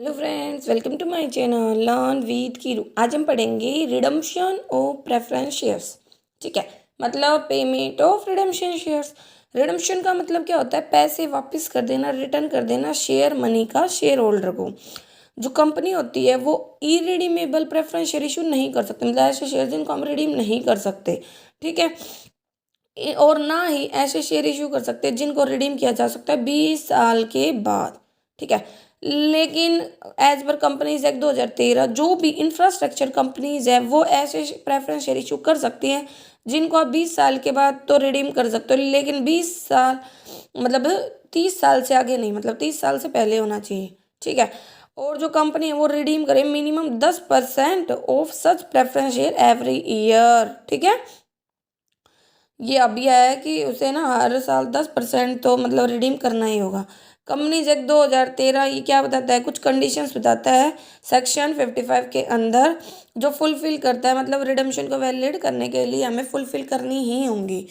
Hello friends, welcome to my channel learn with Keeru. आज हम पढ़ेंगे रिडम्पशन ऑफ प्रेफरेंस शेयर्स। ठीक है, मतलब payment of redemption shares. Redemption का मतलब क्या होता है? पैसे वापस कर देना, रिटर्न कर देना शेयर मनी का शेयर होल्डर को। जो कंपनी होती है वो इरिडीमेबल प्रेफरेंस शेयर इशू नहीं कर सकते, मतलब ऐसे शेयर जिनको हम रिडीम नहीं कर सकते। ठीक है, और ना ही ऐसे शेयर इशू कर सकते हैं जिनको रिडीम किया जा सकता है 20 साल के बाद। ठीक है, लेकिन एज पर कंपनीज एक्ट 2013 जो भी इंफ्रास्ट्रक्चर कंपनीज है वो ऐसे प्रेफरेंस शेयर इशू कर सकती हैं जिनको आप 20 साल के बाद तो रिडीम कर सकते हो, लेकिन 20 साल मतलब 30 साल से आगे नहीं, मतलब 30 साल से पहले होना चाहिए। ठीक है, और जो कंपनी है वो रिडीम करे minimum 10% of such preference share every year. ठीक है, ये अभी आया है कि उसे ना हर साल 10% तो मतलब रिडीम करना ही होगा। कंपनीज एक्ट 2013 ये क्या बताता है? कुछ कंडीशंस बताता है सेक्शन 55 के अंदर जो फुलफिल करता है, मतलब रिडम्पशन को वैलिड करने के लिए हमें फुलफिल करनी ही होंगी।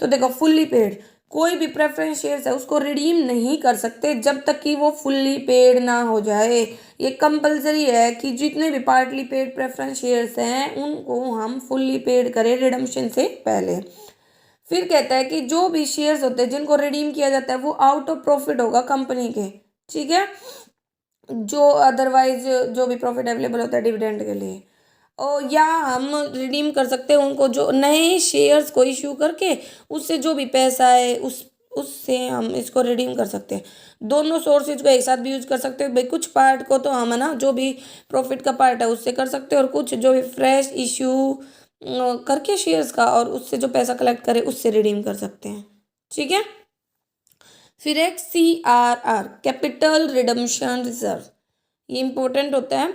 तो देखो, फुल्ली पेड कोई भी प्रेफरेंस शेयर्स है उसको रिडीम नहीं कर सकते जब तक कि वो फुल्ली पेड ना हो जाए। ये कंपलसरी है कि जितने भी पार्टली पेड प्रेफरेंस शेयर्स हैं उनको हम फुल्ली पेड करें रिडम्पशन से पहले। फिर कहता है कि जो भी शेयर्स होते हैं जिनको रिडीम किया जाता है वो आउट ऑफ प्रॉफिट होगा कंपनी के। ठीक है, जो अदरवाइज जो भी प्रॉफिट अवेलेबल होता है डिविडेंड के लिए, और या हम रिडीम कर सकते हैं उनको जो नए शेयर्स को इश्यू करके उससे जो भी पैसा है उससे हम इसको रिडीम कर सकते हैं। दोनों सोर्सेज को एक साथ भी यूज कर सकते हैं भाई। कुछ पार्ट को तो हम है ना जो भी प्रॉफिट का पार्ट है उससे कर सकते हैं, और कुछ जो भी फ्रेश इश्यू करके शेयर्स का और उससे जो पैसा कलेक्ट करे उससे रिडीम कर सकते हैं। ठीक है, फिर एक CRR कैपिटल रिडम्पशन रिजर्व, ये इंपॉर्टेंट होता है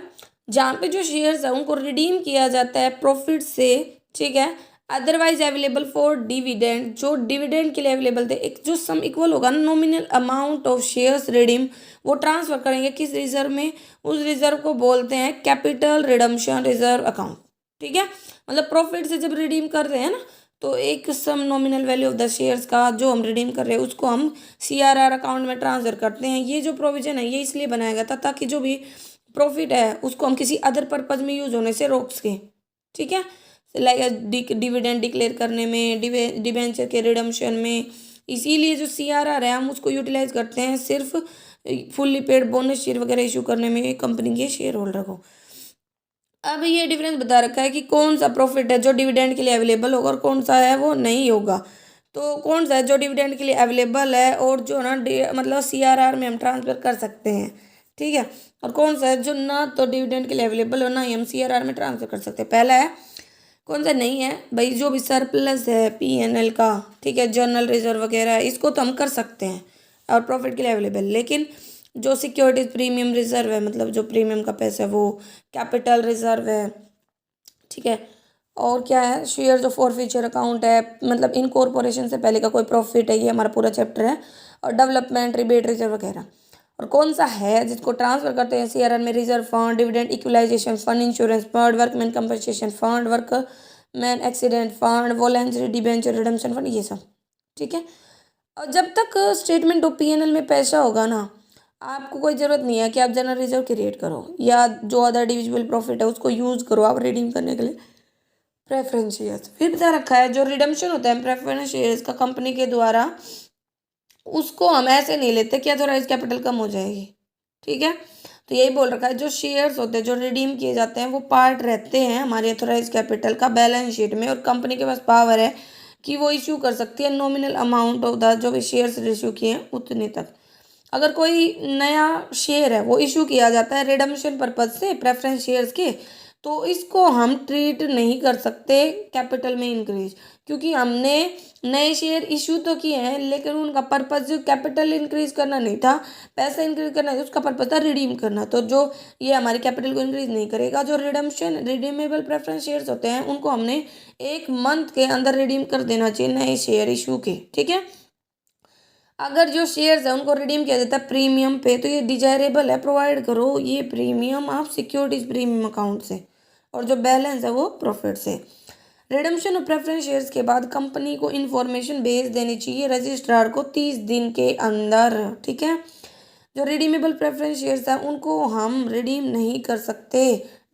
जहाँ पे जो शेयर्स है उनको रिडीम किया जाता है प्रॉफिट से। ठीक है, अदरवाइज अवेलेबल फॉर डिविडेंड, जो डिविडेंड के लिए अवेलेबल थे, एक जो सम इक्वल होगा nominal amount of shares redeem, वो ट्रांसफर करेंगे किस रिजर्व में? उस रिजर्व को बोलते हैं कैपिटल रिडम्पशन रिजर्व अकाउंट। ठीक है, मतलब प्रॉफिट से जब रिडीम कर रहे हैं ना तो एक some nominal value of the shares का जो हम रिडीम कर रहे हैं उसको हम CRR अकाउंट में ट्रांसफर करते हैं। ये जो प्रोविजन है ये इसलिए बनाया गया था ताकि जो भी प्रॉफिट है उसको हम किसी अदर पर्पज में यूज होने से रोक सकें। ठीक है, लाइक डिविडेंड डिक्लेयर करने में, डिबेंचर के रिडम्पशन में। इसीलिए जो CRR है हम उसको यूटिलाइज करते हैं सिर्फ फुल्ली पेड बोनस शेयर वगैरह इशू करने में कंपनी के शेयर होल्डर को। अब ये डिफरेंस बता रखा है कि कौन सा प्रॉफिट है जो डिविडेंड के लिए अवेलेबल होगा और कौन सा है वो नहीं होगा। तो कौन सा है जो डिविडेंड के लिए अवेलेबल है और जो ना मतलब CRR में हम ट्रांसफर कर सकते हैं। ठीक है, और कौन सा है जो ना तो डिविडेंड के लिए अवेलेबल हो ना ही हम CRR में ट्रांसफर कर सकते हैं। पहला है, कौन सा नहीं है भाई? जो भी सरप्लस है PNL का, ठीक है, जर्नल रिजर्व वगैरह है, इसको तो हम कर सकते हैं और प्रॉफिट के लिए अवेलेबल। लेकिन जो सिक्योरिटीज प्रीमियम रिजर्व है, मतलब जो प्रीमियम का पैसा है वो कैपिटल रिजर्व है। ठीक है, और क्या है? शेयर जो फॉर फ्यूचर अकाउंट है, मतलब इनकॉर्पोरेशन से पहले का कोई प्रॉफिट है, ये हमारा पूरा चैप्टर है। और डेवलपमेंट रिबेट रिजर्व वगैरह। और कौन सा है जिसको ट्रांसफर करते हैं CRR में? Reserve fund, dividend equalisation fund, insurance fund, workman compensation fund, workman accident fund, voluntary debenture redemption fund, ये सब। ठीक है, और जब तक स्टेटमेंट ऑफ PNL में पैसा होगा ना, आपको कोई ज़रूरत नहीं है कि आप जनरल रिजर्व क्रिएट करो या जो अदर डिविजिबल प्रॉफिट है उसको यूज़ करो आप रिडीम करने के लिए प्रेफरेंस शेयर्स। फिर बता रखा है जो रिडम्पशन होता है प्रेफरेंस शेयर्स का कंपनी के द्वारा, उसको हम ऐसे नहीं लेते कि अथोराइज कैपिटल कम हो जाएगी। ठीक है, तो यही बोल रखा है जो शेयर्स होते हैं जो रिडीम किए जाते हैं वो पार्ट रहते हैं हमारे अथोराइज कैपिटल का बैलेंस शीट में, और कंपनी के पास पावर है कि वो इश्यू कर सकती है नॉमिनल अमाउंट ऑफ द जो भी शेयर्स इश्यू किए हैं उतने तक। अगर कोई नया शेयर है वो इशू किया जाता है रिडम्पशन पर्पज से प्रेफरेंस शेयर्स के, तो इसको हम ट्रीट नहीं कर सकते कैपिटल में इंक्रीज, क्योंकि हमने नए शेयर इशू तो किए हैं लेकिन उनका पर्पज कैपिटल इंक्रीज करना नहीं था, पैसा इंक्रीज करना है, उसका पर्पज था रिडीम करना। तो जो ये हमारे कैपिटल को इंक्रीज नहीं करेगा। जो रिडीमेबल प्रेफरेंस शेयर्स होते हैं उनको हमने 1 मंथ के अंदर रिडीम कर देना चाहिए नए शेयर इशू के। ठीक है, अगर जो शेयर्स है उनको रिडीम किया जाता है प्रीमियम पे, तो ये डिजायरेबल है, प्रोवाइड करो ये प्रीमियम आप सिक्योरिटीज प्रीमियम अकाउंट से, और जो बैलेंस है वो प्रॉफिट से। रिडम्पशन ऑफ प्रेफरेंस शेयर्स के बाद कंपनी को इन्फॉर्मेशन भेज देनी चाहिए रजिस्ट्रार को 30 दिन के अंदर। ठीक है, जो रिडीमेबल प्रेफरेंस शेयर्स हैं उनको हम रिडीम नहीं कर सकते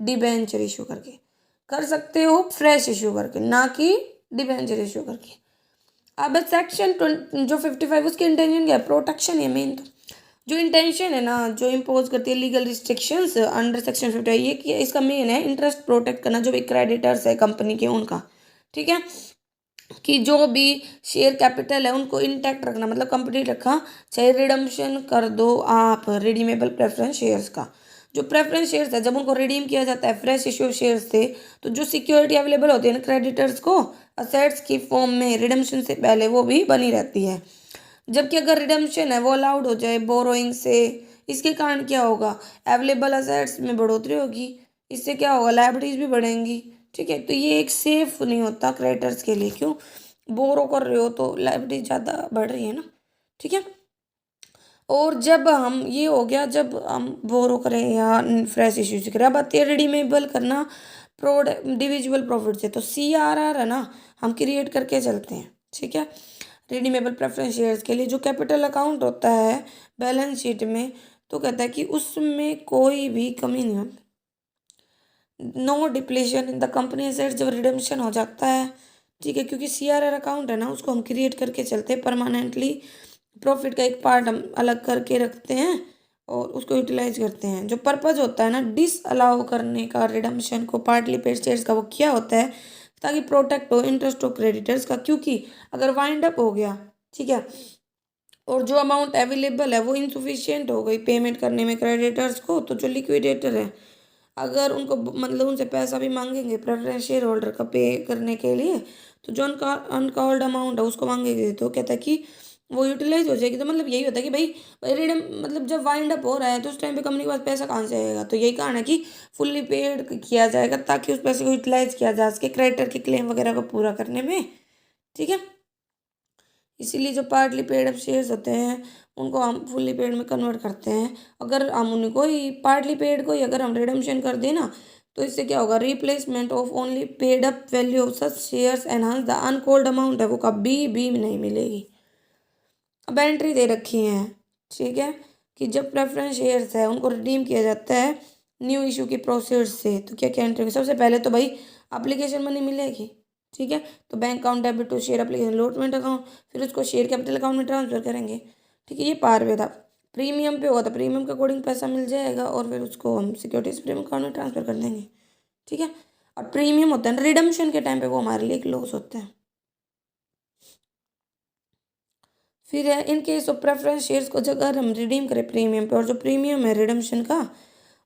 डिबेंचर इशू करके, कर सकते हो फ्रेश इशू करके, ना कि डिबेंचर इशू करके। अब सेक्शन जो 55 उसकी इंटेंशन क्या है? प्रोटेक्शन है मेन। तो जो इंटेंशन है ना, जो इम्पोज करती है लीगल रिस्ट्रिक्शंस अंडर सेक्शन 55, ये कि इसका मेन है इंटरेस्ट प्रोटेक्ट करना जो भी क्रेडिटर्स है कंपनी के उनका, ठीक है, कि जो भी शेयर कैपिटल है उनको इंटैक्ट रखना, मतलब कंप्लीट रखा, चाहे रिडम्पशन कर दो आप रिडीमेबल प्रेफरेंस शेयर्स का। जो प्रेफरेंस शेयर्स है जब उनको रिडीम किया जाता है फ्रेश इश्यू शेयर्स से, तो जो सिक्योरिटी अवेलेबल होती है ना क्रेडिटर्स को असेट्स की फॉर्म में रिडम्पशन से पहले, वो भी बनी रहती है। जबकि अगर रिडम्पशन है वो अलाउड हो जाए बोरोइंग से, इसके कारण क्या होगा? अवेलेबल असेट्स में बढ़ोतरी होगी, इससे क्या होगा? लायबिलिटीज भी बढ़ेंगी, ठीक है। तो ये एक सेफ नहीं होता क्रेडिटर्स के लिए। क्यों? बोरो कर रहे हो तो लायबिलिटी ज़्यादा बढ़ रही है ना, ठीक है। और जब हम ये हो गया, जब हम बोरो करें या फ्रेश इश्यूज करें, अब आती है रिडीमेबल करना डिविजिबल प्रॉफिट से। तो CRR है ना, हम क्रिएट करके चलते हैं, ठीक है। रिडीमेबल प्रेफरेंस शेयर्स के लिए जो कैपिटल अकाउंट होता है बैलेंस शीट में, तो कहता है कि उसमें कोई भी कमी नहीं होती, no depletion in the company assets जब रिडम्पशन हो जाता है, ठीक है। क्योंकि CRR अकाउंट है ना, उसको हम क्रिएट करके चलते हैं परमानेंटली, प्रॉफिट का एक पार्ट हम अलग करके रखते हैं और उसको यूटिलाइज करते हैं। जो पर्पज होता है ना डिस अलाउ करने का रिडम्पशन को पार्टली पेड शेयर्स का, वो क्या होता है? ताकि प्रोटेक्ट हो इंटरेस्ट ऑफ क्रेडिटर्स का। क्योंकि अगर वाइंड अप हो गया, ठीक है, और जो अमाउंट अवेलेबल है वो इनसुफिशियंट हो गई पेमेंट करने में क्रेडिटर्स को, तो जो लिक्विडेटर है अगर उनको मतलब उनसे पैसा भी मांगेंगे प्रेफरेंस शेयर होल्डर का पे करने के लिए, तो जो उनका अनकॉल्ड अमाउंट है उसको मांगेंगे, तो कहता है कि वो यूटिलाइज हो जाएगी। तो मतलब यही होता है कि भाई रिडम मतलब जब वाइंड अप हो रहा है तो उस टाइम पे कंपनी के पास पैसा कहाँ से आएगा? तो यही कारण है कि फुल्ली पेड किया जाएगा ताकि उस पैसे को यूटिलाइज किया जा सके क्रेडिटर के क्लेम वगैरह को पूरा करने में, ठीक है। इसीलिए जो पार्टली पेड अप शेयर्स होते हैं उनको हम फुल्ली पेड में कन्वर्ट करते हैं। अगर हम उनको ही पार्टली पेड को ही अगर हम रिडम्पशन कर दें ना, तो इससे क्या होगा? Replacement of only paid up value of such shares enhance the uncalled amount है वो कभी भी नहीं मिलेगी। अब एंट्री दे रखी है, ठीक है, कि जब प्रेफरेंस शेयर्स है उनको रिडीम किया जाता है न्यू इशू की प्रोसीड्स से, तो क्या क्या एंट्री? सबसे पहले तो भाई एप्लीकेशन मनी मिलेगी, ठीक है। तो bank account debit to share application allotment account, फिर उसको शेयर कैपिटल अकाउंट में ट्रांसफर करेंगे, ठीक है। ये पार पे था। प्रीमियम पे हुआ तो प्रीमियम के अकॉर्डिंग पैसा मिल जाएगा और फिर उसको हम सिक्योरिटीज प्रीमियम अकाउंट में ट्रांसफर कर देंगे, ठीक है। और प्रीमियम होता है ना रिडम्पशन के टाइम पे, वो हमारे लिए एक लॉस होता है। फिर है in case of preference shares को अगर हम रिडीम करें प्रीमियम पे, और जो प्रीमियम है रिडम्पशन का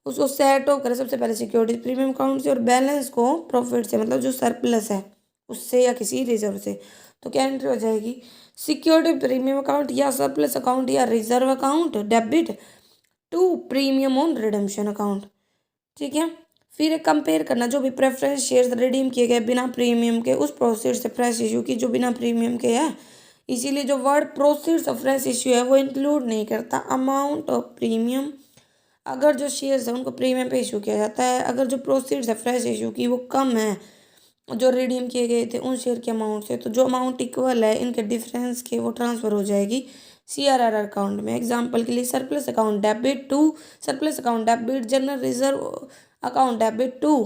उसको सेट ऑफ करें सबसे पहले सिक्योरिटी प्रीमियम अकाउंट से और बैलेंस को प्रॉफिट से, मतलब जो सरप्लस है उससे या किसी रिजर्व से, तो क्या एंट्री हो जाएगी? सिक्योरिटी प्रीमियम अकाउंट या सरप्लस अकाउंट या reserve account debit to premium on redemption account, ठीक है। फिर कंपेयर करना जो भी प्रेफरेंस शेयर्स रिडीम किए गए बिना प्रीमियम के उस प्रोसीड से फ्रेश इशू की जो बिना प्रीमियम के है। इसीलिए जो word proceeds of fresh issue है वो इंक्लूड नहीं करता अमाउंट ऑफ प्रीमियम। अगर जो शेयर्स है उनको प्रीमियम पे इशू किया जाता है, अगर जो प्रोसीड्स है फ्रेश इशू की वो कम है जो रिडीम किए गए थे उन शेयर के अमाउंट से, तो जो अमाउंट इक्वल है इनके डिफरेंस के वो ट्रांसफ़र हो जाएगी CRR अकाउंट में। एग्जांपल के लिए surplus account debit to surplus account debit general reserve account debit to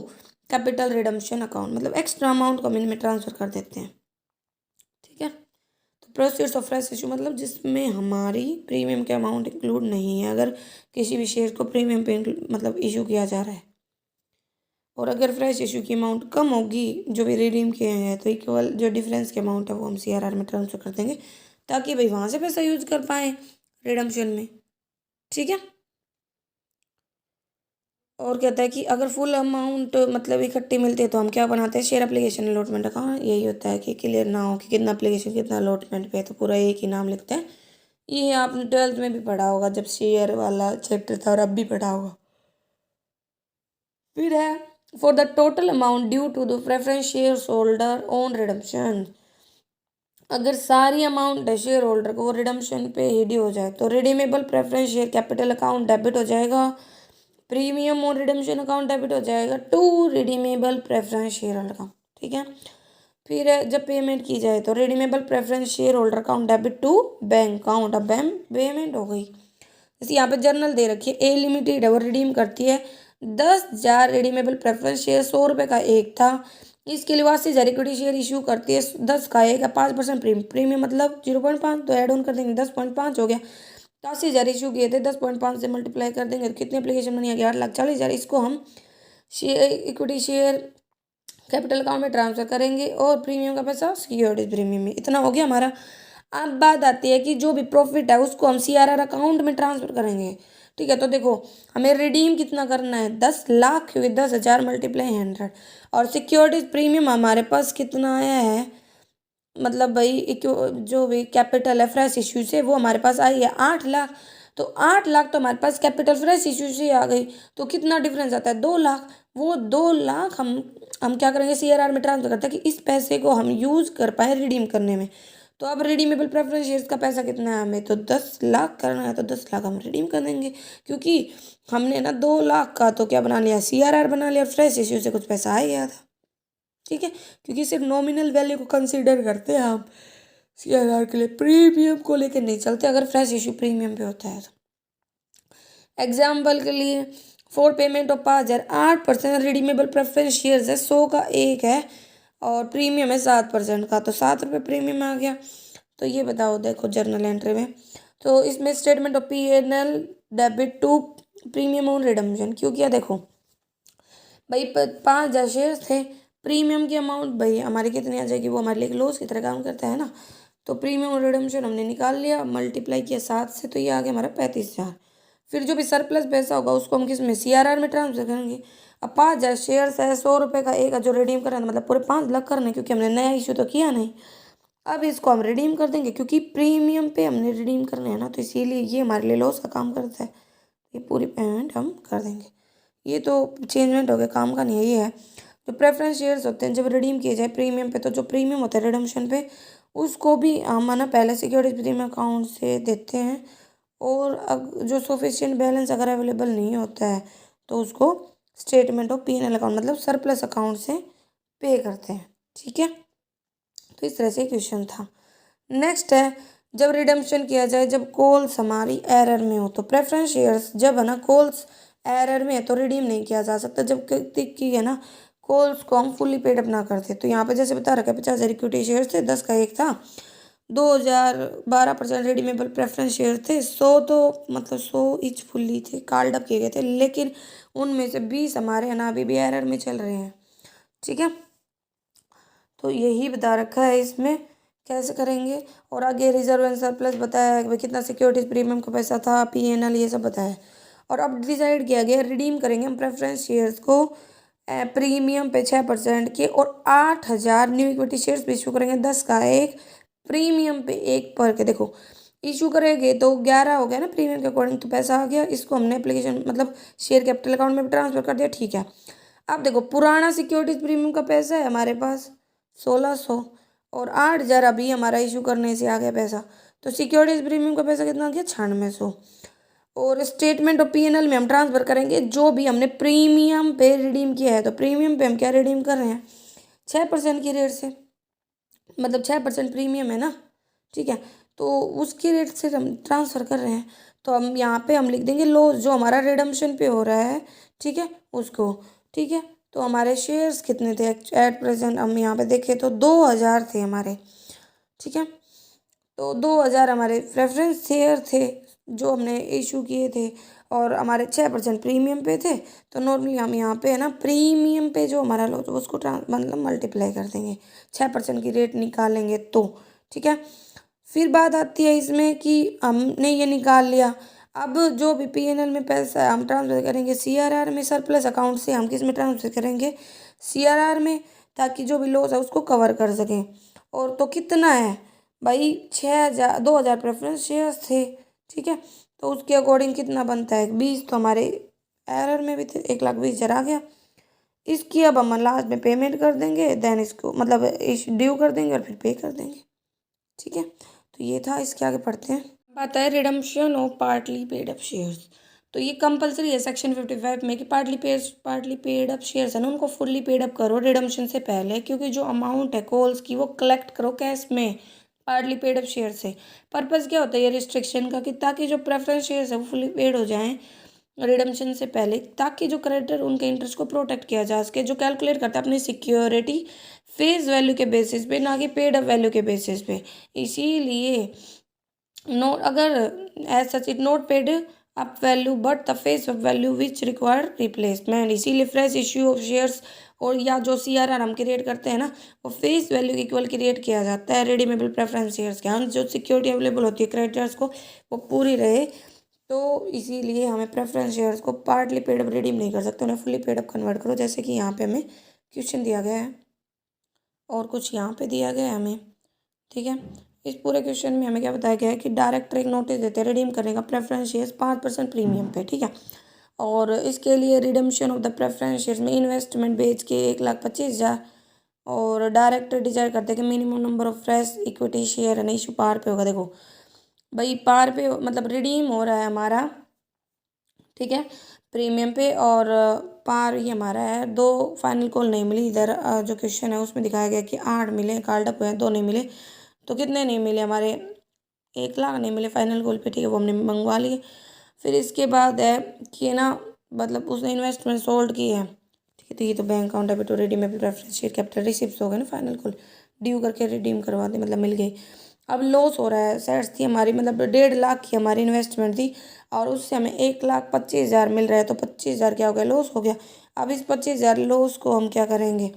capital redemption account, मतलब एक्स्ट्रा अमाउंट को हम इनमें ट्रांसफ़र कर देते हैं, ठीक है। तो प्रोसीड्स ऑफ फ्रेश इशू मतलब जिसमें हमारी प्रीमियम के अमाउंट इंक्लूड नहीं है, अगर किसी भी शेयर को प्रीमियम पे मतलब इशू किया जा रहा है, और अगर फ्रेश इशू की अमाउंट कम होगी जो भी रिडीम किए हैं, तो इक्वल जो डिफरेंस के अमाउंट है वो हम CRR में ट्रांसफर कर देंगे ताकि भाई वहाँ से पैसा यूज कर पाएँ रिडम्पशन में, ठीक है। और कहता है कि अगर फुल अमाउंट मतलब इकट्ठी मिलती है तो हम क्या बनाते हैं? Share application allotment account. यही होता है कि क्लियर ना हो कि कितना एप्लीकेशन कितना अलॉटमेंट पे है, तो पूरा एक ही नाम लिखते हैं। ये आपने 12th में भी पढ़ा होगा जब शेयर वाला चैप्टर था, और अब भी पढ़ा होगा। फिर है for the total amount due to the preference share holder on redemption. अगर सारी अमाउंट है शेयर होल्डर को वो रिडम्पशन पे ही ड्यू हो जाए तो redeemable preference share capital account debit हो जाएगा, प्रीमियम और रिडम्पशन अकाउंट डेबिट हो जाएगा to redeemable preference share holder account, ठीक है। फिर जब पेमेंट की जाए तो redeemable preference share holder account debit to bank account. अब पेमेंट हो गई, जैसे यहाँ पे जर्नल दे रखी है, ए लिमिटेड है, वो रिडीम करती है 10,000 रिडीमेबल प्रेफरेंस शेयर, 100 रुपये का एक था। इसके लिए 80,000 इक्विटी शेयर इशू करती है, 10 का एक है, 5% प्रीमियम, प्रीमियम मतलब 0.5, तो ऐड ऑन कर देंगे 10.5 हो गया। तो 80,000 इशू किए थे, 10.5 से मल्टीप्लाई कर देंगे तो कितनी एप्लीकेशन बनी आ गया, 8,40,000। इसको हम share equity share capital account में ट्रांसफर करेंगे और प्रीमियम का पैसा सिक्योरिटीज प्रीमियम में, इतना हो गया हमारा। अब बात आती है कि जो भी प्रॉफिट है उसको हम CRR अकाउंट में ट्रांसफर करेंगे। ठीक है, तो देखो हमें रिडीम कितना करना है, 10 लाख, क्योंकि 10,000 मल्टीप्लाई 100। और सिक्योरिटीज प्रीमियम हमारे पास कितना आया है, मतलब भाई जो भी कैपिटल है फ्रेश इश्यू से वो हमारे पास आई है 8 लाख। तो 8 लाख तो हमारे पास कैपिटल फ्रेश इश्यू से आ गई, तो कितना डिफरेंस आता है, 2 लाख। वो 2 लाख हम क्या करेंगे, CRR में ट्रांसफर करते हैं कि इस पैसे को हम यूज़ कर पाए रिडीम करने में। तो अब रिडीमेबल प्रेफरेंस शेयर्स का पैसा कितना है, हमें तो 10 लाख करना है, तो 10 लाख हम रिडीम कर देंगे, क्योंकि हमने ना 2 लाख का तो क्या बना लिया, CRR बना लिया, फ्रेश इश्यू से कुछ पैसा आ गया था। ठीक है, क्योंकि सिर्फ नॉमिनल वैल्यू को कंसीडर करते हैं हम CRR के लिए, प्रीमियम को लेकर नहीं चलते अगर फ्रेश इशू प्रीमियम पे होता है तो। एग्जाम्पल के लिए for payment of 5,000, 8% redeemable preference shares है, 100 का एक है और प्रीमियम है 7% का, तो 7 रुपये प्रीमियम आ गया। तो ये बताओ, देखो जर्नल एंट्री में, तो इसमें statement of P&L debit to premium on redemption क्यों किया, देखो भाई 5,000 शेयर थे, प्रीमियम की अमाउंट भाई हमारी कितनी आ जाएगी, वो हमारे लिए लॉस की तरह काम करता है ना। तो प्रीमियम और रिडम्पशन हमने निकाल लिया, मल्टीप्लाई किया 7 से, तो ये आ गया हमारा 35,000। फिर जो भी सरप्लस पैसा होगा उसको हम किस में, CRR में ट्रांसफर करेंगे। अब 5,000 शेयर्स है, 100 रुपये का एक है जो रिडीम करना है, मतलब पूरे 5 लाख करना है, क्योंकि हमने नया इशू तो किया नहीं। अब इसको हम रिडीम कर देंगे, क्योंकि प्रीमियम पे हमने रिडीम करना है ना, तो इसीलिए ये हमारे लिए लॉस का काम करता है। ये पूरी पेमेंट हम कर देंगे। ये तो चेंजमेंट हो गया, काम का नहीं है। ये है जो प्रेफरेंस शेयर्स होते हैं जब रिडीम किए जाए प्रीमियम पे, तो जो प्रीमियम होता है रिडम्पशन पे उसको भी हम है ना पहले सिक्योरिटीज प्रीमियम अकाउंट से देते हैं, और जो सफिशिएंट बैलेंस अगर अवेलेबल नहीं होता है तो उसको स्टेटमेंट ऑफ P&L अकाउंट मतलब सरप्लस अकाउंट से पे करते हैं। ठीक है, तो इस तरह से क्वेश्चन था। नेक्स्ट है, जब रिडम्पशन किया जाए जब कॉल्स हमारी एरर में हो, तो प्रेफरेंस शेयर्स जब है ना कॉल्स एरर में है तो रिडीम नहीं किया जा सकता, जब की है ना कॉल्स को हम फुल्ली पेड अप ना करते। तो यहाँ पे जैसे बता रखा है 50,000 इक्विटी शेयर थे, 10 का एक था, 2,000 12% रिडीमेबल प्रेफरेंस शेयर थे, 100 तो मतलब 100 ईच फुल्ली थे, कार्ड अप किए गए थे, लेकिन उनमें से 20 हमारे है ना अभी भी एरर में चल रहे हैं। ठीक है, तो यही बता रखा है इसमें कैसे करेंगे। और आगे रिजर्व एंड सरप्लस बताया है कि भाई कितना सिक्योरिटीज प्रीमियम का पैसा था, P&L ये सब बताया है। और अब डिसाइड किया गया रिडीम करेंगे हम प्रेफरेंस शेयर्स को प्रीमियम पे 6% के, और 8,000 न्यू इक्विटी शेयर्स पे इशू करेंगे, 10 का एक, प्रीमियम पे एक पर के। देखो इशू करेंगे तो 11 हो गया ना प्रीमियम के अकॉर्डिंग, तो पैसा आ गया, इसको हमने एप्लीकेशन मतलब शेयर कैपिटल अकाउंट में भी ट्रांसफर कर दिया। ठीक है, अब देखो पुराना सिक्योरिटीज प्रीमियम का पैसा है हमारे पास 1,600, और 8,000 अभी हमारा इशू करने से आ गया पैसा, तो सिक्योरिटीज प्रीमियम का पैसा कितना आ गया 9600। और स्टेटमेंट ऑफ P&L में हम ट्रांसफर करेंगे जो भी हमने प्रीमियम पे रिडीम किया है, तो प्रीमियम पे हम क्या रिडीम कर रहे हैं 6% की रेट से, मतलब 6% प्रीमियम है ना। ठीक है, तो उसकी रेट से हम ट्रांसफ़र कर रहे हैं, तो हम यहाँ पे हम लिख देंगे लॉस जो हमारा रिडम्पशन पे हो रहा है। ठीक है, उसको। ठीक है, तो हमारे शेयर्स कितने थे एट प्रेजेंट, हम यहाँ पे देखें तो 2,000 थे हमारे। ठीक है, तो 2,000 हमारे प्रेफरेंस शेयर थे जो हमने इशू किए थे, और हमारे 6% प्रीमियम पे थे। तो नॉर्मली हम यहाँ पे है ना प्रीमियम पे जो हमारा लो तो उसको मतलब मल्टीप्लाई कर देंगे, 6% की रेट निकालेंगे तो। ठीक है, फिर बात आती है इसमें कि हमने ये निकाल लिया, अब जो भी P&L में पैसा है हम ट्रांसफ़र करेंगे CRR में, सरप्लस अकाउंट से हम किस में ट्रांसफ़र करेंगे CRR में, ताकि जो भी लॉस है उसको कवर कर सकें। और तो कितना है भाई 6,000, 2,000 प्रेफरेंस शेयर्स थे। ठीक है, तो उसके अकॉर्डिंग कितना बनता है 20, तो हमारे एरर में भी थे 1,20,000 आ गया। इसकी अब हम लास्ट में पेमेंट कर देंगे, देन इसको मतलब ड्यू कर देंगे और फिर पे कर देंगे। ठीक है, तो ये था, इसके आगे पढ़ते हैं। बात है redemption of partly paid up shares. तो ये कंपलसरी है सेक्शन 55 में कि पार्टली पेड अप शेयर्स है ना उनको फुल्ली पेड अप करो रिडम्पशन से पहले, क्योंकि जो अमाउंट है कॉल्स की वो कलेक्ट करो कैश में, पार्टली पेड अप शेयर से। पर्पज़ क्या होता है ये रिस्ट्रिक्शन का, कि ताकि जो प्रेफरेंस शेयर्स है वो फुली पेड हो जाएं रिडम्पशन से पहले, ताकि जो क्रेडिटर उनके इंटरेस्ट को प्रोटेक्ट किया जा सके, जो कैलकुलेट करता है अपनी सिक्योरिटी फेस वैल्यू के बेसिस पे, ना कि पेड अप वैल्यू के बेसिस पे। इसीलिए नोट अगर as such it not paid up value but the face up value which require replacement. इसीलिए फ्रेश इश्यू ऑफ शेयर्स और या जो CRR हम क्रिएट करते हैं ना, वो फेस वैल्यू के इक्वल क्रिएट किया जाता है रिडीमेबल प्रेफरेंस शेयर्स के। हम जो सिक्योरिटी अवेलेबल होती है क्रेडिटर्स को वो पूरी रहे, तो इसीलिए हमें प्रेफरेंस शेयर्स को पार्टली पेड अप रिडीम नहीं कर सकते, उन्हें फुली पेड अप कन्वर्ट करो, जैसे कि यहाँ पे हमें क्वेश्चन दिया गया है और कुछ यहाँ पे दिया गया है हमें। ठीक है, इस पूरे क्वेश्चन में हमें क्या बताया गया है कि डायरेक्टर एक नोटिस देते हैं रिडीम करने का प्रेफरेंस शेयर्स 5% प्रीमियम पे। ठीक है, और इसके लिए redemption of the preference shares में इन्वेस्टमेंट बेच के 1,25,000, और डायरेक्टर डिसाइड करते हैं कि minimum number of fresh equity share है, नहीं इशू पार पे होगा। देखो भाई पार पे मतलब रिडीम हो रहा है हमारा, ठीक है, प्रीमियम पे, और पार ही हमारा है। 2 फाइनल कॉल नहीं मिली इधर, जो क्वेश्चन है उसमें दिखाया गया कि 8 मिले कॉल्ड अप हुए, 2 नहीं मिले, तो कितने नहीं मिले हमारे 1,00,000 नहीं मिले फाइनल कॉल पे। ठीक है, वो हमने मंगवा लिए। फिर इसके बाद है कि ना मतलब उसने इन्वेस्टमेंट सोल्ड की है। ठीक है, तो ये तो bank account debit to redeemable preference share capital receipt हो गए ना, फाइनल कॉल ड्यू करके रिडीम करवा दी, मतलब मिल गई। अब लॉस हो रहा है, सेट्स थी हमारी मतलब 1,50,000 की हमारी इन्वेस्टमेंट थी, और उससे हमें 1,25,000 मिल रहा है, तो 25,000 क्या हो गया, लॉस हो गया। अब इस 25,000 लॉस को हम क्या करेंगे,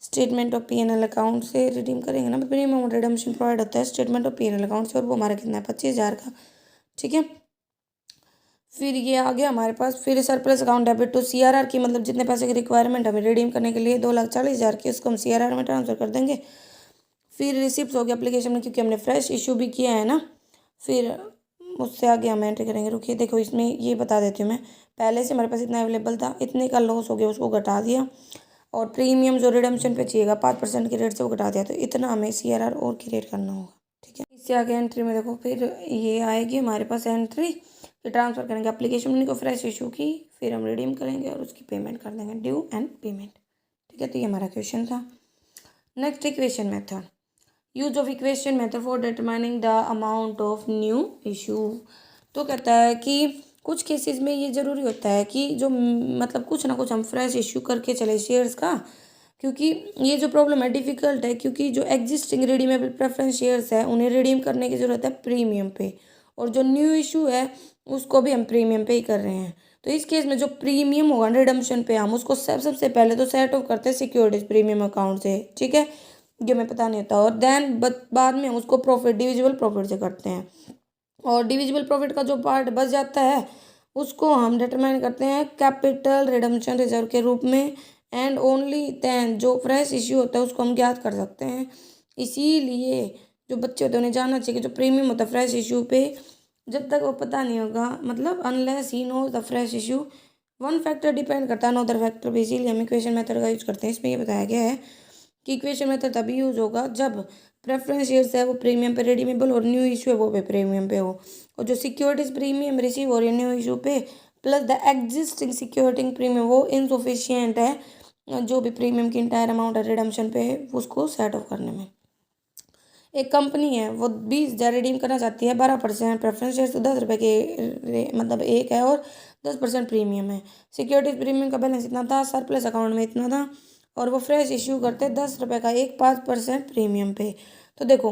स्टेटमेंट ऑफ P&L अकाउंट से रिडीम करेंगे ना। प्रीमियम रिडम्पशन प्रोवाइड होता है स्टेटमेंट ऑफ P&L अकाउंट से, और वो हमारा कितना है 25,000 का। ठीक है, फिर ये आ गया हमारे पास। फिर surplus account debit to CRR की, मतलब जितने पैसे की रिक्वायरमेंट हमें रिडीम करने के लिए 2,40,000 की, उसको हम CRR में ट्रांसफर कर देंगे। फिर रिसिप्ट हो गया एप्लीकेशन में, क्योंकि हमने फ्रेश इशू भी किया है ना। फिर उससे आगे हम एंट्री करेंगे। रुकिए देखो इसमें ये बता देती हूँ मैं, पहले से हमारे पास इतना अवेलेबल था, इतने का लॉस हो गया उसको घटा दिया, और प्रीमियम जो रिडम्पशन पे चाहिएगा 5% की रेट से वो घटा दिया, तो इतना हमें CRR और क्रिएट करना होगा। ठीक है, इससे आगे एंट्री में देखो फिर ये आएगी हमारे पास एंट्री, फिर ट्रांसफ़र करेंगे एप्लीकेशन मनी को फ्रेश इशू की, फिर हम रिडीम करेंगे और उसकी पेमेंट कर देंगे, ड्यू एंड पेमेंट। ठीक है, तो ये हमारा क्वेश्चन था। Next equation method, use of equation method for determining the amount of new issue. तो कहता है कि कुछ केसेस में ये ज़रूरी होता है कि जो मतलब कुछ ना कुछ हम फ्रेश इशू करके चले शेयर्स का, क्योंकि ये जो प्रॉब्लम है डिफ़िकल्ट है, क्योंकि जो एग्जिस्टिंग रिडीमेबल प्रेफरेंस शेयर्स है उन्हें रिडीम करने की ज़रूरत है प्रीमियम पे, और जो न्यू इशू है उसको भी हम प्रीमियम पे ही कर रहे हैं। तो इस केस में जो प्रीमियम होगा रिडम्पशन पे, हम उसको सबसे पहले तो सेट ऑफ करते हैं सिक्योरिटीज प्रीमियम अकाउंट से। ठीक है, ये हमें पता नहीं होता, और देन बाद में हम उसको प्रॉफिट डिविजिबल प्रॉफिट से करते हैं, और डिविजिबल प्रॉफिट का जो पार्ट बच जाता है उसको हम डिटरमाइन करते हैं कैपिटल रिडम्पशन रिजर्व के रूप में, एंड ओनली देन जो फ्रेश इश्यू होता है उसको हम ज्ञात कर सकते हैं। इसीलिए जो बच्चे होते हैं उन्हें जानना चाहिए कि जो प्रीमियम होता है फ्रेश इश्यू पे, जब तक वो पता नहीं होगा, मतलब unless he knows the fresh issue, one factor depend करता है नो अदर फैक्टर पे। इसीलिए हम इक्वेशन मेथड का यूज करते हैं। इसमें ये बताया गया है कि इक्वेशन मेथड तभी यूज होगा जब प्रेफरेंस शेयर्स है वो प्रीमियम पे रिडीमेबल, और न्यू इशू है वो पे प्रीमियम पे हो, और जो सिक्योरिटीज प्रीमियम रिसीव हो रही है न्यू इशू पे plus the existing security premium वो इनसफिशियंट है जो भी प्रीमियम की इंटायर अमाउंट है रिडम्पशन पे उसको सेट ऑफ करने में। एक कंपनी है वो 20,000 रिडीम करना चाहती है, 12% प्रेफरेंस शेयर्स तो 10 रुपये के मतलब एक है, और 10% प्रीमियम है। सिक्योरिटीज प्रीमियम का बैलेंस इतना था, सरप्लस अकाउंट में इतना था, और वो फ्रेश इश्यू करते 10 रुपये का एक 5% प्रीमियम पे। तो देखो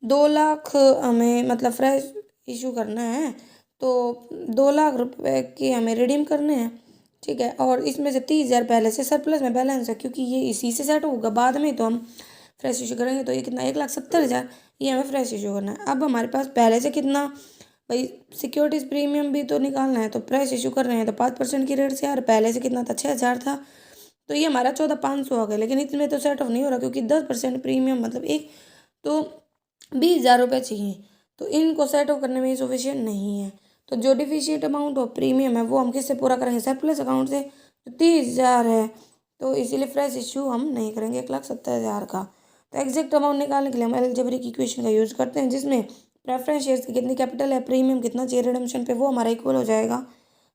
2,00,000 हमें मतलब फ्रेश इशू करना है, तो 2,00,000 रुपये के हमें रिडीम करने हैं। ठीक है, और इसमें से 30,000 पहले से सरप्लस में बैलेंस है, क्योंकि ये इसी से सेट होगा बाद में, तो हम फ्रेश इशू करेंगे। तो ये कितना 1,70,000 ये हमें फ्रेश इशू करना है। अब हमारे पास पहले से कितना, भाई सिक्योरिटीज प्रीमियम भी तो निकालना है, तो फ्रेश इशू कर रहे हैं तो 5% की रेट से, यार पहले से कितना था 6,000 था, तो ये हमारा 14,500 हो गया। लेकिन इतने तो सेट ऑफ नहीं हो रहा, क्योंकि 10% प्रीमियम मतलब एक तो 20,000 रुपये चाहिए, तो इनको सेट ऑफ करने में सफिशियंट नहीं है। तो जो डिफिशियंट अमाउंट ऑफ प्रीमियम है वो हम किससे पूरा करेंगे, सरप्लस अकाउंट से, तो 30,000 है, तो इसीलिए फ्रेश इशू हम नहीं करेंगे 1,70,000 का। तो एग्जैक्ट अमाउंट निकालने के लिए हम अलजेब्रिक इक्वेशन का यूज़ करते हैं, जिसमें प्रेफरेंस शेयर्स की कितनी कैपिटल है, प्रीमियम कितना चाहिए रिडम्पशन पे, वो हमारा इक्वल हो जाएगा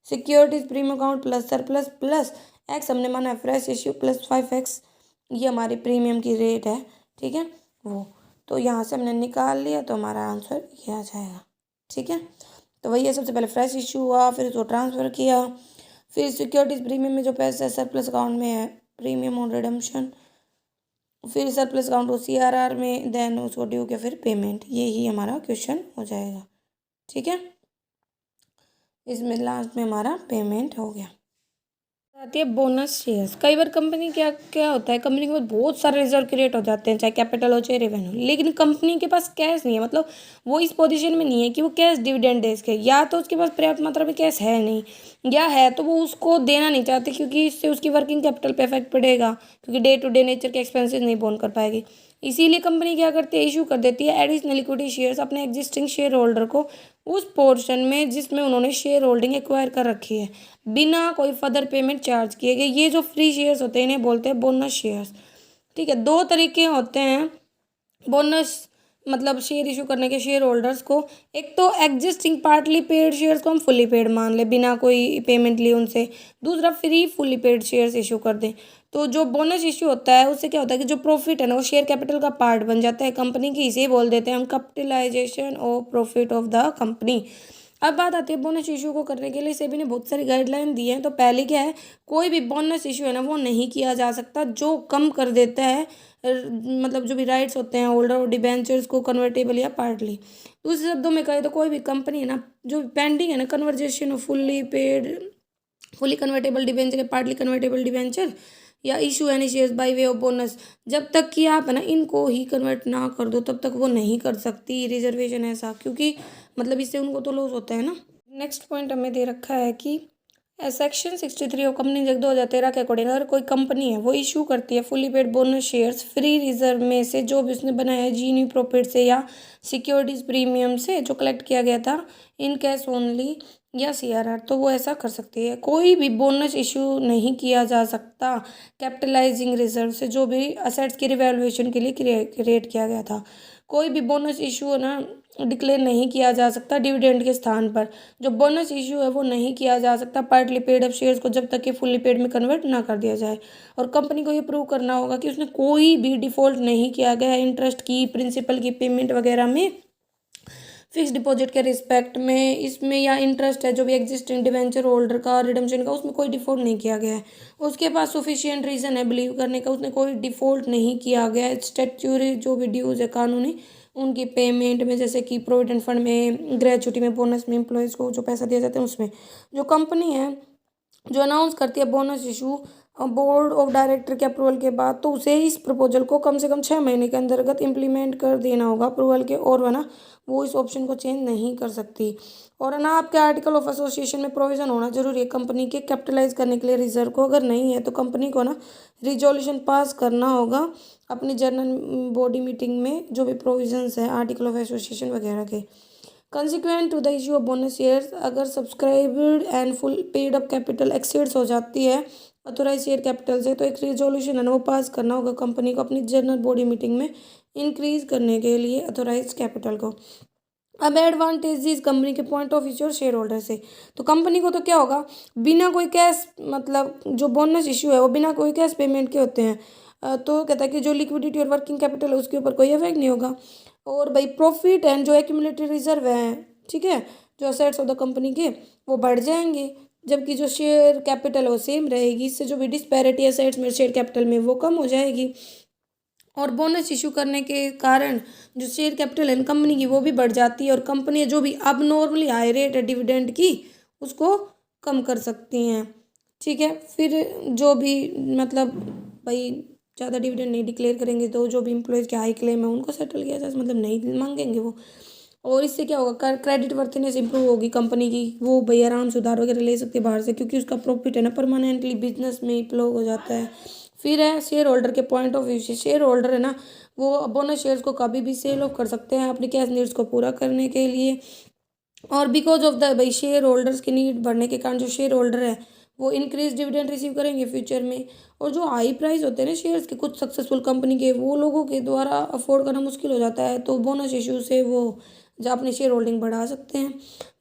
securities premium account plus surplus plus x हमने माना है फ्रेश इश्यू प्लस 5x, ये हमारी प्रीमियम की रेट है। ठीक है, वो तो यहाँ से हमने निकाल लिया तो हमारा आंसर ये आ जाएगा। ठीक है, तो वही है, सबसे पहले फ्रेश इशू हुआ, फिर उसको ट्रांसफ़र किया, फिर सिक्योरिटीज प्रीमियम में जो पैसा सरप्लस अकाउंट में है प्रीमियम ऑन रिडम्पशन, फिर सरप्लस अकाउंट को CRR में, देन उसको ड्यू किया, फिर पेमेंट। यही हमारा क्वेश्चन हो जाएगा। ठीक है, इसमें लास्ट में हमारा पेमेंट हो गया। आती है बोनस शेयर्स। कई बार कंपनी क्या क्या होता है, कंपनी के पास बहुत सारे रिजर्व क्रिएट हो जाते हैं, चाहे कैपिटल हो चाहे रेवेन्यू, लेकिन कंपनी के पास कैश नहीं है, मतलब वो इस पोजीशन में नहीं है कि वो कैश डिविडेंड दे सके, या तो उसके पास पर्याप्त मात्रा में कैश है नहीं, या है तो वो उसको देना नहीं चाहते क्योंकि इससे उसकी वर्किंग कैपिटल पे इफेक्ट पड़ेगा, क्योंकि डे टू डे नेचर के एक्सपेंसेस नहीं बोन कर पाएगी। इसीलिए कंपनी क्या करती है, इशू कर देती है एडिशनल इक्विटी शेयर्स अपने एग्जिस्टिंग शेयर होल्डर को उस पोर्शन में जिसमें उन्होंने शेयर होल्डिंग एक्वायर कर रखी है, बिना कोई फर्दर पेमेंट चार्ज किए गए। ये जो फ्री शेयर्स होते हैं इन्हें बोलते हैं बोनस शेयर्स। ठीक है, दो तरीके होते हैं बोनस मतलब शेयर इशू करने के शेयर होल्डर्स को। एक तो एग्जिस्टिंग पार्टली पेड शेयर्स को हम फुली पेड मान ले बिना कोई पेमेंट लिए उनसे, दूसरा free fully paid shares issue कर दें। तो जो बोनस इशू होता है उससे क्या होता है कि जो प्रॉफिट है ना वो शेयर कैपिटल का पार्ट बन जाता है कंपनी की, इसे बोल देते हैं हम capitalisation of profit of the company. अब बात आती है बोनस इशू को करने के लिए सेबी ने बहुत सारी गाइडलाइन दी है। तो पहले क्या है, कोई भी बोनस इशू है ना वो नहीं किया जा सकता जो कम कर देता है मतलब जो भी राइट्स होते हैं होल्डर और डिबेंचर्स को कन्वर्टेबल या पार्टली। दूसरे शब्दों में कहे तो कोई भी कंपनी है ना जो पेंडिंग है ना कन्वर्जेशन फुली कन्वर्टेबल डिबेंचर या पार्टली कन्वर्टेबल डिबेंचर या issue any shares by way of bonus, जब तक कि आप है ना इनको ही कन्वर्ट ना कर दो तब तक वो नहीं कर सकती रिजर्वेशन ऐसा, क्योंकि मतलब इससे उनको तो लॉस होता है ना। नेक्स्ट पॉइंट हमें दे रखा है कि सेक्शन 63 ऑफ कंपनी एक्ट 2013 के अकॉर्डिंग अगर कोई कंपनी है वो इशू करती है fully paid bonus shares free reserve में से जो भी उसने बनाया है जीनी प्रॉफिट से या सिक्योरिटीज प्रीमियम से जो कलेक्ट किया गया था इन कैश ओनली या CRR, तो वो ऐसा कर सकती है। कोई भी बोनस इशू नहीं किया जा सकता कैपिटलाइजिंग रिजर्व से जो भी असेट्स की रिवैल्यूएशन के लिए क्रिएट किया गया था। कोई भी बोनस इशू है ना डिक्लेयर नहीं किया जा सकता डिविडेंड के स्थान पर। जो बोनस इशू है वो नहीं किया जा सकता पार्टली पेड अप शेयर्स को जब तक कि फुल्ली पेड में कन्वर्ट ना कर दिया जाए। और कंपनी को ये प्रूव करना होगा कि उसने कोई भी डिफ़ॉल्ट नहीं किया गया इंटरेस्ट की, प्रिंसिपल की पेमेंट वगैरह में, फिक्स डिपॉजिट के रिस्पेक्ट में, इसमें या इंटरेस्ट है जो भी एग्जिस्टिंग डिवेंचर होल्डर का रिडम्पशन का उसमें कोई डिफ़ॉल्ट नहीं किया गया है। उसके पास सफिशिएंट रीज़न है बिलीव करने का, उसने कोई डिफ़ॉल्ट नहीं किया गया है। स्टैट्यूटरी जो भी ड्यूज़ है कानूनी उनकी पेमेंट में, जैसे कि प्रोविडेंट फंड में, ग्रेचुटी में, बोनस में, एम्प्लॉयज़ को जो पैसा दिया जाता है उसमें। जो कंपनी है जो अनाउंस करती है bonus issue board of director के अप्रूवल के बाद, तो उसे इस प्रपोजल को कम से कम 6 महीने के अंतर्गत इम्प्लीमेंट कर देना होगा अप्रूवल के, और वह ना वो इस ऑप्शन को चेंज नहीं कर सकती। और ना आपके आर्टिकल ऑफ एसोसिएशन में प्रोविज़न होना जरूरी है कंपनी के कैपिटलाइज करने के लिए रिजर्व को। अगर नहीं है तो कंपनी को ना रिजोल्यूशन पास करना होगा अपनी जनरल बॉडी मीटिंग में जो भी प्रोविजंस है आर्टिकल ऑफ एसोसिएशन वगैरह के। Consequent to the issue of bonus shares, अगर subscribed and full paid up capital exceeds हो जाती है ऑथोराइज शेयर कैपिटल से, तो एक रिजोल्यूशन है ना वो पास करना होगा कंपनी को अपनी जनरल बॉडी मीटिंग में इंक्रीज करने के लिए ऑथोराइज कैपिटल को। अब एडवांटेजेस कंपनी के पॉइंट ऑफ व्यू और शेयर होल्डर से, तो कंपनी को तो क्या होगा, बिना कोई कैश मतलब जो बोनस इशू है वो बिना कोई कैश पेमेंट के होते हैं, तो कहता है कि जो लिक्विडिटी और वर्किंग कैपिटल है उसके ऊपर कोई इफेक्ट नहीं होगा। और भाई प्रॉफिट एंड जो एक्यूमुलेटेड रिजर्व है, ठीक है, जो असेट्स ऑफ द कंपनी के वो बढ़ जाएंगे, जबकि जो शेयर कैपिटल है वो सेम रहेगी। इससे जो भी डिस्पैरिटी असेट्स में शेयर कैपिटल में वो कम हो जाएगी। और बोनस इशू करने के कारण जो शेयर कैपिटल है कंपनी की वो भी बढ़ जाती है, और कंपनी जो भी अब नॉर्मली हाई रेट है डिविडेंड की उसको कम कर सकती हैं। ठीक है, फिर जो भी मतलब भाई ज़्यादा डिविडेंड नहीं डिक्लेयर करेंगे तो जो भी एम्प्लॉयज़ के हाई क्लेम है उनको सेटल किया जाए, मतलब नहीं मांगेंगे वो। और इससे क्या होगा, क्रेडिट वर्थनेस इंप्रूव होगी कंपनी की, वो भाई आराम से उधार वगैरह ले सकते हैं बाहर से, क्योंकि उसका प्रॉफिट है ना परमानेंटली बिजनेस में फ्लो हो जाता है। फिर है शेयर होल्डर के पॉइंट ऑफ व्यू से, शेयर होल्डर है ना वो बोनस शेयर्स को कभी भी सेल ऑफ कर सकते हैं अपनी कैश नीड्स को पूरा करने के लिए। और बिकॉज ऑफ द भाई शेयर होल्डर्स की नीड बढ़ने के कारण जो शेयर होल्डर है वो इंक्रीज डिविडेंड रिसीव करेंगे फ्यूचर में। और जो हाई प्राइस होते हैं ना शेयर्स के कुछ सक्सेसफुल कंपनी के, वो लोगों के द्वारा अफोर्ड करना मुश्किल हो जाता है, तो बोनस इशू से वो जो अपनी शेयर होल्डिंग बढ़ा सकते हैं।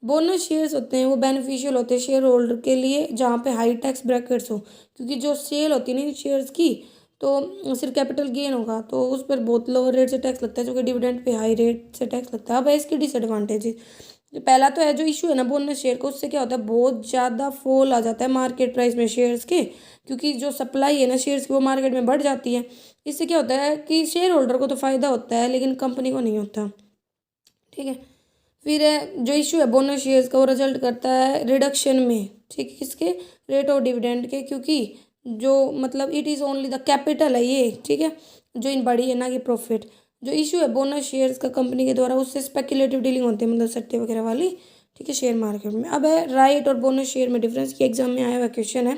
बोनस शेयर्स होते हैं वो बेनिफिशियल होते हैं शेयर होल्डर के लिए जहाँ पे हाई टैक्स ब्रैकेट्स हो, क्योंकि जो सेल होती है ना शेयर्स की तो सिर्फ कैपिटल गेन होगा तो उस पर बहुत लोअर रेट से टैक्स लगता है, जो कि डिविडेंड पे हाई रेट से टैक्स लगता है। अब है इसकी डिसएडवांटेजेस। पहला तो है जो इशू है ना बोनस शेयर का, उससे क्या होता है बहुत ज़्यादा फॉल आ जाता है मार्केट प्राइस में शेयर्स के, क्योंकि जो सप्लाई है ना शेयर्स की वो मार्केट में बढ़ जाती है। इससे क्या होता है कि शेयर होल्डर को तो फ़ायदा होता है लेकिन कंपनी को नहीं होता। ठीक है। फिर है जो इशू है बोनस शेयर्स का, वो रिजल्ट करता है रिडक्शन में, ठीक है, किसके, रेट ऑफ डिविडेंड के, क्योंकि जो मतलब it is only the capital है ये, ठीक है, जो इन बड़ी है ना कि प्रॉफिट। जो इशू है बोनस शेयर्स का कंपनी के द्वारा, उससे स्पेकुलेटिव डीलिंग होती है, मतलब सट्टे वगैरह वाली, ठीक है, शेयर मार्केट में। अब है राइट और बोनस शेयर में डिफरेंस, की एग्जाम में आया हुआ क्वेश्चन है।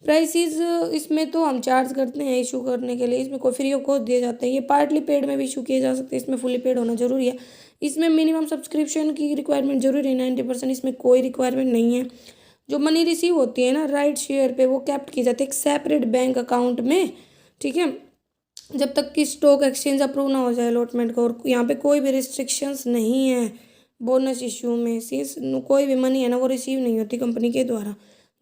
प्राइसेस इसमें तो हम चार्ज करते हैं इशू करने के लिए, इसमें कोई फ्री ऑफ कॉस्ट दिए जाते हैं। ये पार्टली पेड में भी इशू किए जा सकते हैं, इसमें फुली पेड होना जरूरी है। इसमें मिनिमम सब्सक्रिप्शन की रिक्वायरमेंट जरूरी है 90%, इसमें कोई रिक्वायरमेंट नहीं है। जो मनी रिसीव होती है ना राइट शेयर पे, वो कैप्ट की जाती है एक सेपरेट बैंक अकाउंट में, ठीक है, जब तक कि स्टॉक एक्सचेंज अप्रूव ना हो जाए अलॉटमेंट का। और यहाँ पे कोई भी रिस्ट्रिक्शंस नहीं है बोनस इशू में, सिंस कोई भी मनी है ना वो रिसीव नहीं होती कंपनी के द्वारा।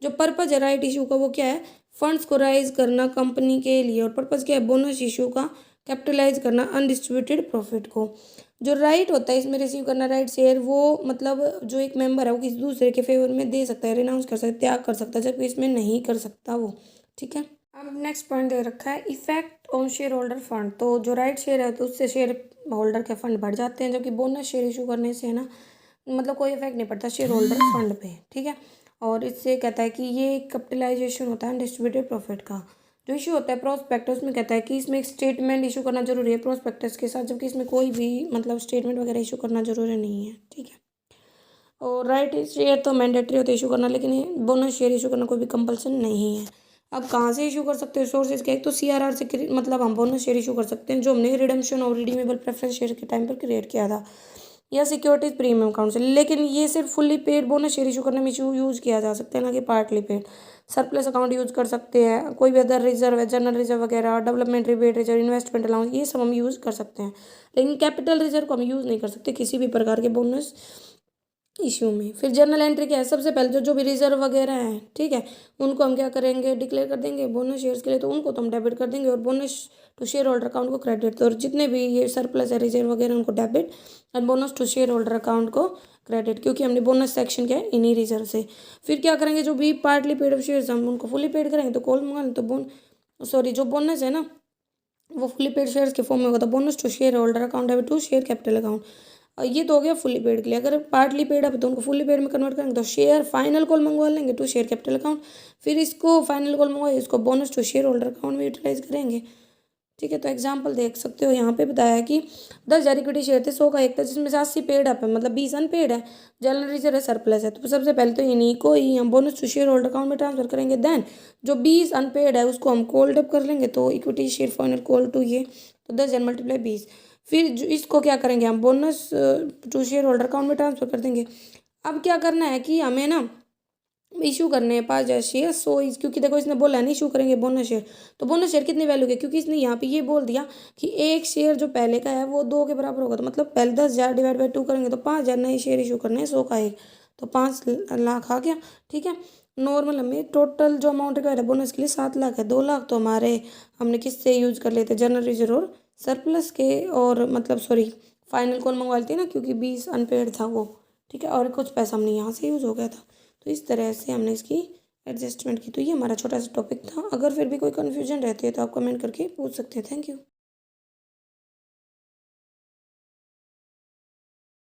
जो पर्पज है राइट इशू का वो क्या है, फंड्स को राइज करना कंपनी के लिए, और पर्पज क्या है बोनस इशू का, कैपिटलाइज करना अनडिस्ट्रीब्यूटेड प्रॉफिट को। जो राइट होता है इसमें रिसीव करना राइट शेयर, वो मतलब जो एक मेंबर है वो किसी दूसरे के फेवर में दे सकता है, रिनाउंस कर सकता है, त्याग कर सकता है, जबकि इसमें नहीं कर सकता वो, ठीक है। अब नेक्स्ट पॉइंट दे रखा है effect on share holder fund. तो जो राइट शेयर है तो उससे शेयर होल्डर के फंड बढ़ जाते हैं, जबकि बोनस शेयर इशू करने से है ना मतलब कोई इफेक्ट नहीं पड़ता शेयर होल्डर फंड पे, ठीक है। और इससे कहता है कि ये कैपिटलाइजेशन होता है डिस्ट्रीब्यूटेड प्रॉफिट का। जो इशू होता है प्रोस्पेक्टस में, कहता है कि इसमें एक स्टेटमेंट इशू करना जरूरी है प्रोस्पेक्टस के साथ, जबकि इसमें कोई भी मतलब स्टेटमेंट वगैरह इशू करना जरूरी नहीं है, ठीक है। और राइट शेयर तो मैंडेटरी होता है इशू करना, लेकिन बोनस शेयर इशू करना कोई भी कंपल्सन नहीं है। अब कहाँ से इशू कर सकते हैं सोर्सेज के, एक तो सीआरआर से मतलब हम बोनस शेयर इशू कर सकते हैं, जो हमने रिडम्पशन और रिडीमेबल प्रेफरेंस शेयर के टाइम पर क्रिएट किया था, या सिक्योरिटीज प्रीमियम अकाउंट से। लेकिन ये सिर्फ fully paid bonus share issue करने में यूज़ किया जा सकता है, ना कि partly paid. Surplus account use कर सकते हैं, कोई भी अदर रिजर्व है, जनरल रिजर्व वगैरह, development rebate reserve, investment allowance, ये सब हम यूज़ कर सकते हैं। लेकिन कैपिटल रिजर्व को हम यूज़ नहीं कर सकते किसी भी प्रकार के बोनस इशू में। फिर जर्नल एंट्री क्या है, सबसे पहले जो जो भी रिजर्व वगैरह है, ठीक है, उनको हम क्या करेंगे डिक्लेयर कर देंगे बोनस शेयर्स के लिए, तो उनको तो हम डेबिट कर देंगे, और bonus to share holder account को क्रेडिट। तो और जितने भी ये सरप्लस है रिजर्व वगैरह उनको डेबिट, और bonus to share holder account को क्रेडिट, क्योंकि हमने बोनस सेक्शन क्या है इन्हीं रिजर्व से। फिर क्या करेंगे, जो भी पार्टली पेड ऑफ शेयर्स हम उनको फुली पेड करेंगे, तो कॉल मंगा तो सॉरी जो बोनस है ना वो फुली पेड शेयर्स के फॉर्म में होगा, तो bonus to share holder account debit to share capital account. और ये तो हो गया फुली पेड के लिए। अगर पार्टली पेड है तो उनको फुली पेड में कन्वर्ट करेंगे, तो शेयर फाइनल कॉल मंगवा लेंगे टू शेयर कैपिटल अकाउंट। फिर इसको फाइनल कॉल मंगवाए, इसको bonus to share holder account में यूटिलाइज करेंगे, ठीक है। तो एग्जांपल देख सकते हो, यहाँ पे बताया कि 10,000 इक्विटी शेयर थे, 100 का एक था, जिसमें से 80 पेड अप है, मतलब 20 अनपेड है, जनरल रिजर्व है, सरप्लस है। तो सबसे पहले तो इन्हीं को ही हम bonus to share holder account में ट्रांसफर करेंगे। देन जो 20 अनपेड है उसको हम कोल्ड अप कर लेंगे, तो equity share final call to ये, तो 10,000 मल्टीप्लाई 20। फिर जो इसको क्या करेंगे हम bonus to share holder account में ट्रांसफर कर देंगे। अब क्या करना है कि हमें ना इशू करने हैं 5,000 शेयर, क्योंकि देखो इसने बोला है ना इशू करेंगे बोनस शेयर, तो बोनस शेयर कितनी वैल्यू के, क्योंकि इसने यहाँ पे ये बोल दिया कि एक शेयर जो पहले का है वो 2 के बराबर होगा, तो मतलब पहले 10,000 डिवाइड बाई 2 करेंगे तो 5,000 नए शेयर इशू करने हैं, 100 का एक, तो 5 लाख आ गया, ठीक है। नॉर्मल हमें टोटल जो अमाउंट रिक्वायर्ड है बोनस के लिए 7 लाख है, 2 लाख तो हमारे हमने किससे यूज कर लेते, जनरल रिजर्व और सरप्लस के, और मतलब सॉरी फाइनल कॉल मंगवा लेते ना, क्योंकि 20 अनपेड था वो, ठीक है, और कुछ पैसा हमने यहाँ से यूज़ हो गया था। तो इस तरह से हमने इसकी एडजस्टमेंट की। तो ये हमारा छोटा सा टॉपिक था। अगर फिर भी कोई कन्फ्यूजन रहती है तो आप कमेंट करके पूछ सकते हैं। Thank you.